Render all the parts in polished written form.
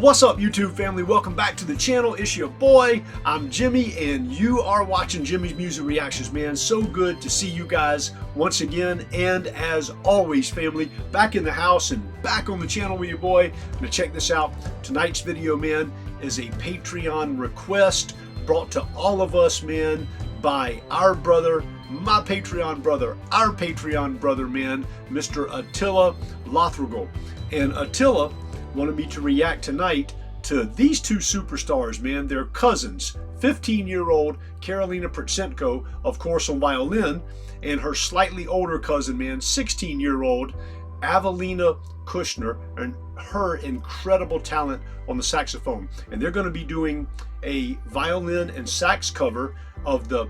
What's up, YouTube family? Welcome back to the channel. It's your boy, I'm Jimmy, and you are watching Jimmy's Music Reactions, man. So good to see you guys once again, and as always, family, back in the house and back on the channel with your boy. Now check this out. Tonight's video, man, is a Patreon request brought to all of us, man, by our brother, my Patreon brother, our Patreon brother, man, Mr. Attila Lothrigal. And Attila wanted me to react tonight to these two superstars, man. They're cousins. 15-year-old Karolina Protsenko, of course, on violin, and her slightly older cousin, man, 16-year-old Avelina Kushnir, and her incredible talent on the saxophone. And they're going to be doing a violin and sax cover of the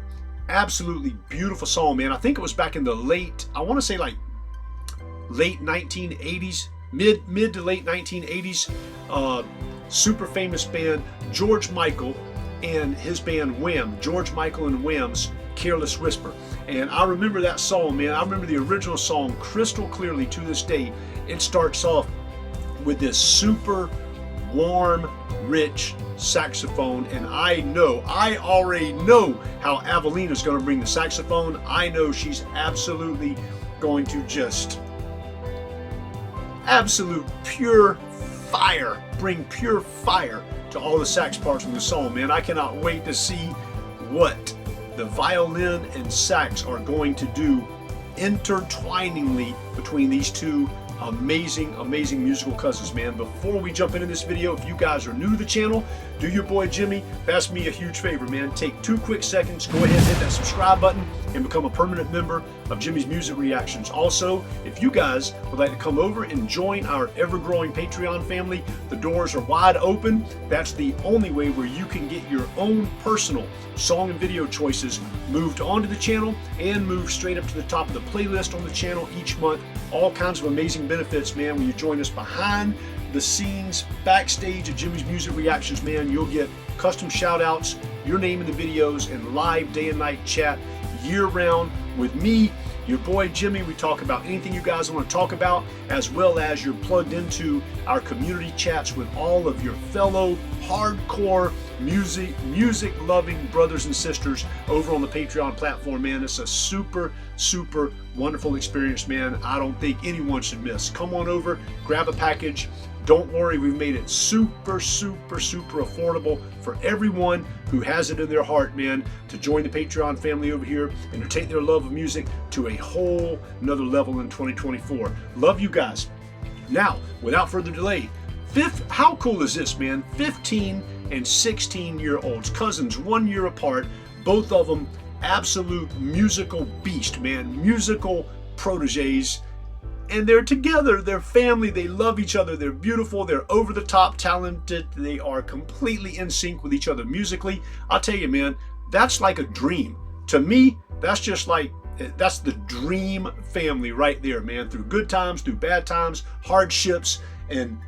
absolutely beautiful song, man. I think it was back in the late, I want to say like late 1980s, mid to late 1980s. Super famous band George Michael and his band WHAM, George Michael and Wham's Careless Whisper. And I remember that song, man. I remember the original song crystal clearly to this day. It starts off with this super warm, rich saxophone, and I already know how Avelina's going to bring the saxophone. I know she's absolutely going to just absolute pure fire, bring pure fire to all the sax parts in the song, man. I cannot wait to see what the violin and sax are going to do intertwiningly between these two amazing musical cousins, man. Before we jump into this video, if you guys are new to the channel, do your boy Jimmy pass me a huge favor, man. Take 2 quick seconds, go ahead and hit that subscribe button and become a permanent member of Jimmy's Music Reactions. Also, if you guys would like to come over and join our ever-growing Patreon family, the doors are wide open. That's the only way where you can get your own personal song and video choices moved onto the channel and moved straight up to the top of the playlist on the channel each month. All kinds of amazing benefits, man, when you join us behind the scenes, backstage at Jimmy's Music Reactions, man. You'll get custom shout outs, your name in the videos, and live day and night chat year round with me, your boy Jimmy. We talk about anything you guys want to talk about, as well as you're plugged into our community chats with all of your fellow hardcore music loving brothers and sisters over on the Patreon platform, man. It's a super wonderful experience, man. I don't think anyone should miss. Come on over, grab a package. Don't worry, we've made it super affordable for everyone who has it in their heart, man, to join the Patreon family over here and to take their love of music to a whole nother level in 2024. Love you guys. Now, without further delay, how cool is this, man? 15 and 16-year-olds, cousins, 1 year apart, both of them absolute musical beast, man, musical proteges. And they're together, they're family, they love each other, they're beautiful, they're over the top talented, they are completely in sync with each other musically. I'll tell you, man, that's like a dream. To me, that's just like, that's the dream family right there, man. Through good times, through bad times, hardships, and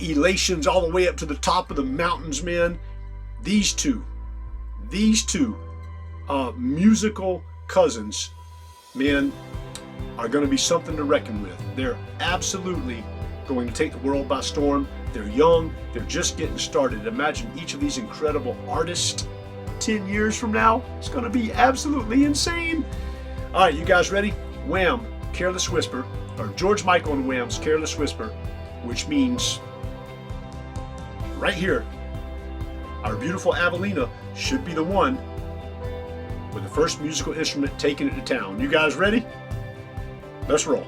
elations all the way up to the top of the mountains, man. These two musical cousins, man, are going to be something to reckon with. They're absolutely going to take the world by storm. They're young, they're just getting started. Imagine each of these incredible artists 10 years from now. It's going to be absolutely insane. All right, you guys ready? WHAM, Careless Whisper, or George Michael and Wham's Careless Whisper, which means right here, our beautiful Avelina should be the one with the first musical instrument taking it to town. You guys ready? Let's roll.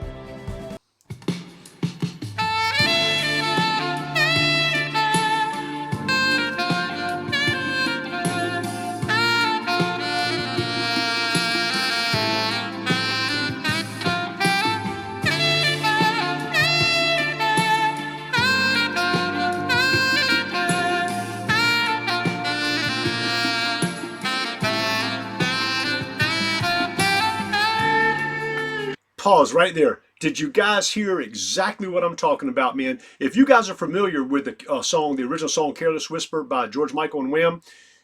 Pause right there. Did you guys hear exactly what I'm talking about, man? If you guys are familiar with the song, the original song Careless Whisper by George Michael and Wham,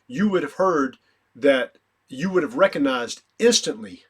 you would have heard that, you would have recognized instantly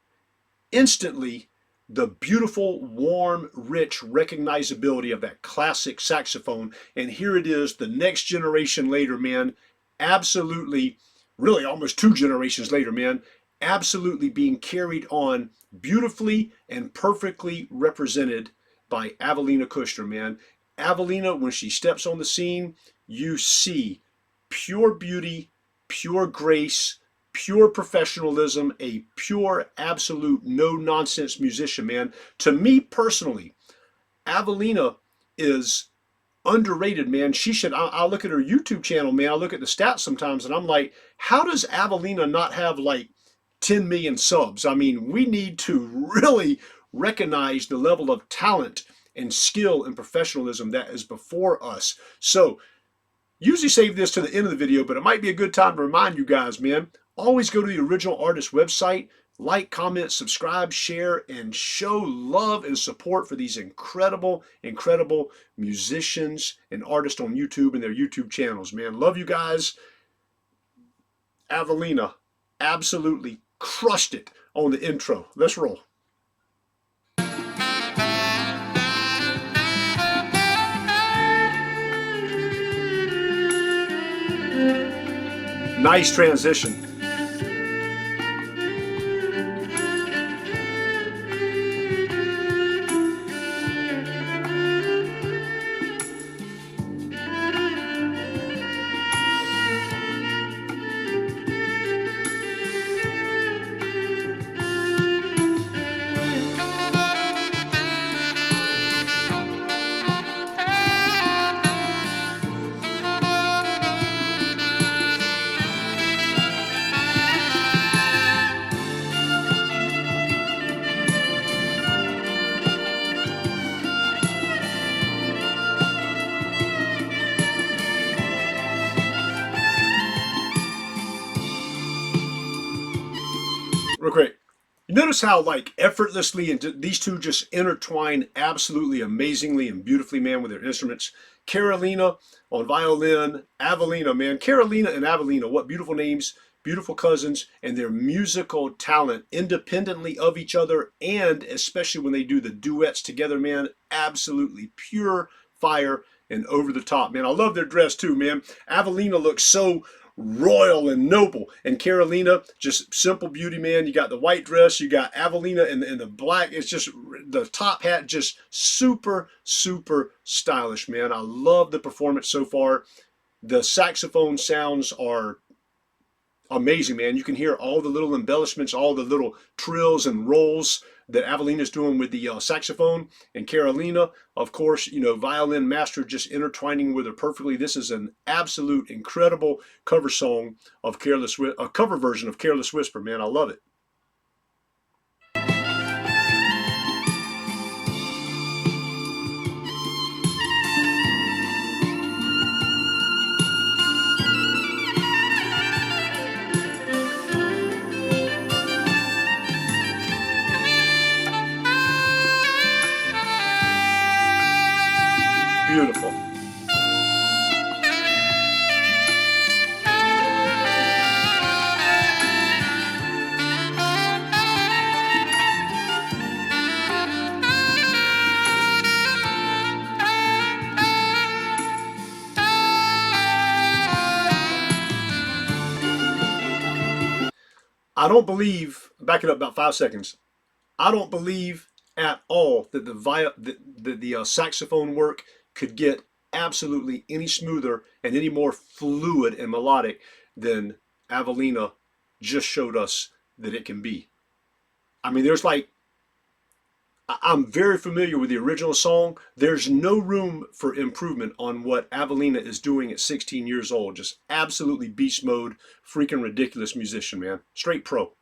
the beautiful, warm, rich recognizability of that classic saxophone. And here it is, the next generation later, man, absolutely, really almost 2 generations later, man, absolutely being carried on beautifully and perfectly represented by Avelina Kushnir, man. Avelina, when she steps on the scene, you see pure beauty, pure grace, pure professionalism, a pure, absolute, no nonsense musician, man. To me personally, Avelina is underrated, man. She should. I look at her YouTube channel, man. I look at the stats sometimes, and I'm like, how does Avelina not have like 10 million subs? I mean, we need to really recognize the level of talent and skill and professionalism that is before us. So, usually save this to the end of the video, but it might be a good time to remind you guys, man. Always go to the original artist website, like, comment, subscribe, share, and show love and support for these incredible, incredible musicians and artists on YouTube and their YouTube channels, man. Love you guys. Avelina absolutely crushed it on the intro. Let's roll. Nice transition. Real quick. You notice how like effortlessly and these two just intertwine absolutely amazingly and beautifully, man, with their instruments. Karolina on violin, Avelina, man. Karolina and Avelina, what beautiful names, beautiful cousins, and their musical talent independently of each other, and especially when they do the duets together, man, absolutely pure fire and over the top, man. I love their dress too, man. Avelina looks so royal and noble, and Karolina just simple beauty, man. You got the white dress, you got Avelina in the black. It's just the top hat, just super stylish, man. I love the performance so far. The saxophone sounds are amazing, man. You can hear all the little embellishments, all the little trills and rolls that Avelina's doing with the saxophone, and Karolina, of course, you know, violin master, just intertwining with her perfectly. This is an absolute incredible cover song of Careless, a cover version of Careless Whisper, man. I love it. Beautiful. I don't believe, back it up about 5 seconds. I don't believe at all that the saxophone work could get absolutely any smoother and any more fluid and melodic than Avelina just showed us that it can be. I mean, there's like, I'm very familiar with the original song. There's no room for improvement on what Avelina is doing at 16 years old. Just absolutely beast mode, freaking ridiculous musician, man. Straight pro.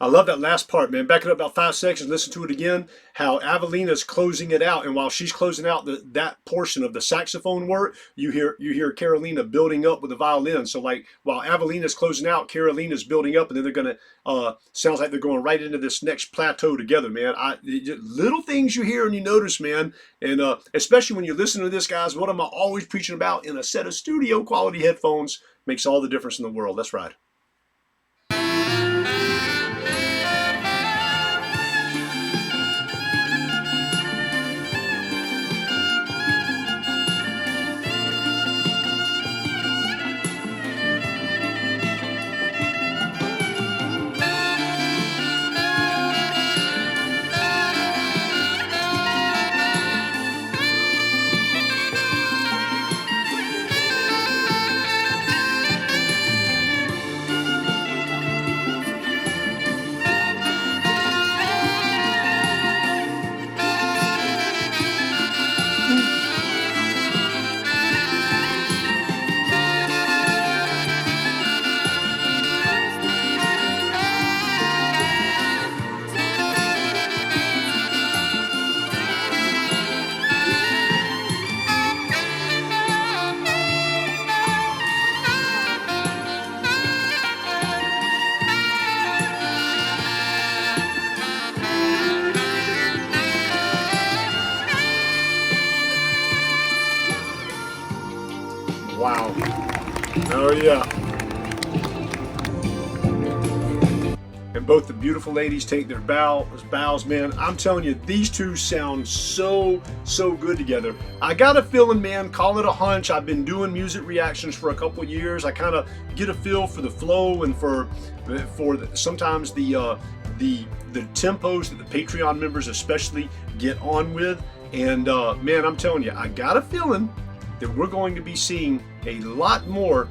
love that last part, man. Back it up about 5 seconds, listen to it again, how Avelina's closing it out. And while she's closing out that portion of the saxophone work, you hear Karolina building up with the violin. So like while Avelina's closing out, Karolina's building up, and then they're going to, sounds like they're going right into this next plateau together, man. Little things you hear and you notice, man. And especially when you listen to this, guys, what am I always preaching about? In a set of studio quality headphones makes all the difference in the world. That's right. Wow. Oh yeah. And both the beautiful ladies take their bows, man. I'm telling you, these two sound so good together. I got a feeling, man, call it a hunch. I've been doing music reactions for a couple of years. I kind of get a feel for the flow and for sometimes the tempos that the Patreon members especially get on with. And man, I'm telling you, I got a feeling that we're going to be seeing a lot more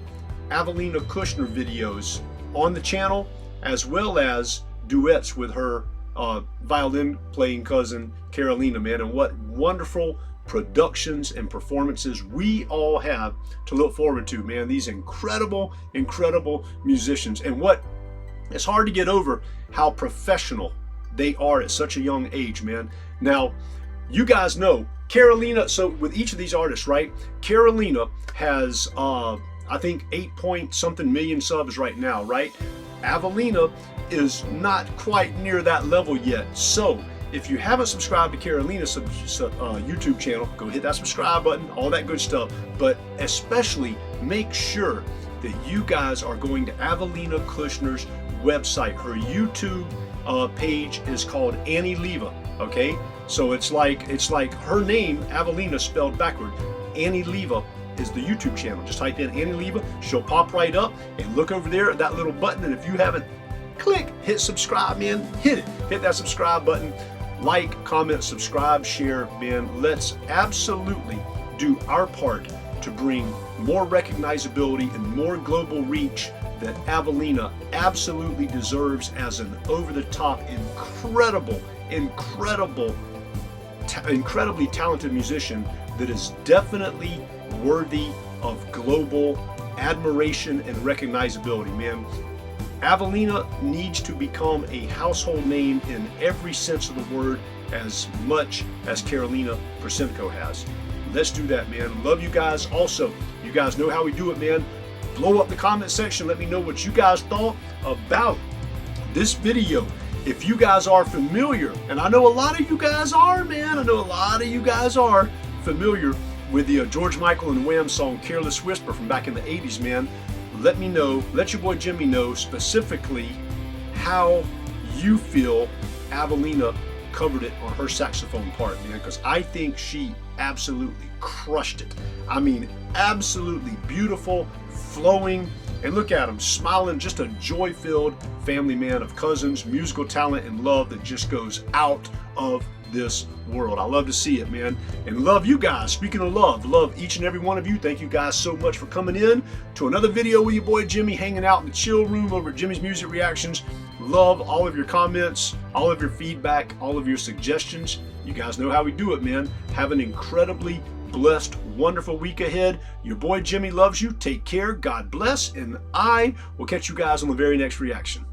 Avelina Kushnir videos on the channel, as well as duets with her violin playing cousin Karolina, man. And what wonderful productions and performances we all have to look forward to, man. These incredible musicians. And what it's hard to get over how professional they are at such a young age, man. Now, you guys know Karolina, so with each of these artists, right? Karolina has, I think 8-point-something million subs right now, right? Avelina is not quite near that level yet. So if you haven't subscribed to Karolina's YouTube channel, go hit that subscribe button, all that good stuff. But especially make sure that you guys are going to Avelina Kushnir's website. Her YouTube page is called Annie Leva, okay? So it's like her name, Avelina, spelled backward. Annie Leva is the YouTube channel. Just type in Annie Leva, she'll pop right up, and look over there at that little button, and if you haven't, hit subscribe, man. Hit that subscribe button. Like, comment, subscribe, share, man. Let's absolutely do our part to bring more recognizability and more global reach that Avelina absolutely deserves as an over-the-top, incredibly talented musician that is definitely worthy of global admiration and recognizability, man. Avelina needs to become a household name in every sense of the word, as much as Karolina Protsenko has. Let's do that, man. Love you guys. Also, you guys know how we do it, man. Blow up the comment section. Let me know what you guys thought about this video. If you guys are familiar, and I know a lot of you guys are, man. I know a lot of you guys are familiar with the George Michael and Wham song Careless Whisper from back in the 80s, man. Let me know, let your boy Jimmy know specifically how you feel Avelina covered it on her saxophone part, man, because I think she absolutely crushed it. I mean, absolutely beautiful, flowing, and look at him, smiling, just a joy-filled family man of cousins, musical talent, and love that just goes out of this world. I love to see it, man, and love you guys. Speaking of love each and every one of you. Thank you guys so much for coming in to another video with your boy Jimmy, hanging out in the chill room over at Jimmy's Music Reactions. Love all of your comments, all of your feedback, all of your suggestions. You guys know how we do it, man. Have an incredibly blessed, wonderful week ahead. Your boy Jimmy loves you. Take care. God bless, and I will catch you guys on the very next reaction.